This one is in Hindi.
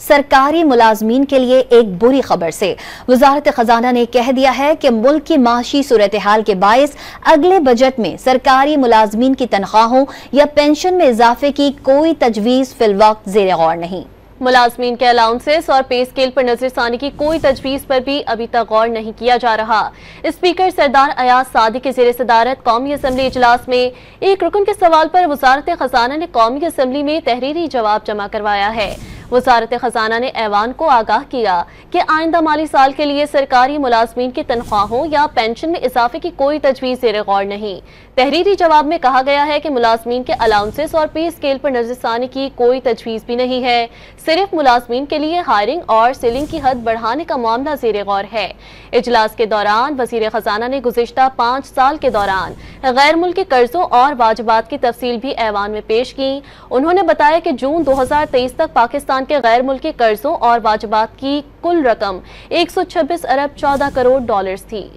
सरकारी मुलाजमीन के लिए एक बुरी खबर से वजारत खजाना ने कह दिया है कि मुल्क की माशी सूरत हाल के बायस अगले बजट में सरकारी मुलाजमीन की तनख्वाहों या पेंशन में इजाफे की कोई तजवीज फिलवक्त ज़ेर गौर नहीं। मुलाजमीन के अलाउंसेस और पे स्केल पर नजरसानी की कोई तजवीज पर भी अभी तक गौर नहीं किया जा रहा। स्पीकर सरदार अयाज सादिक के ज़ेर सदारत कौमी असम्बली इजलास में एक रुकन के सवाल पर वजारत खजाना ने कौमी असम्बली में तहरीरी जवाब जमा करवाया है। वजारत खजाना ने ऐवान को आगाह किया कि आइंदा माली साल के लिए सरकारी मुलाजमीन की तनख्वाहों या पेंशन में इजाफे की कोई तजवीज ज़ेर गौर नहीं। तहरीरी जवाब में कहा गया है कि मुलाजमीन के अलाउंसेस और पे स्केल पर नजरसानी की कोई तजवीज भी नहीं है। सिर्फ मुलाजमीन के लिए हायरिंग और सीलिंग की हद बढ़ाने का मामला ज़ेर गौर है। इजलास के दौरान वजीर खजाना ने गुज़िश्ता 5 साल के दौरान गैर मुल्की कर्जों और वाजिबात की तफसील भी ऐवान में पेश की। उन्होंने बताया कि जून 2023 तक पाकिस्तान के गैर मुल्की कर्जों और वाजिबात की कुल रकम 126 अरब 14 करोड़ डॉलर्स थी।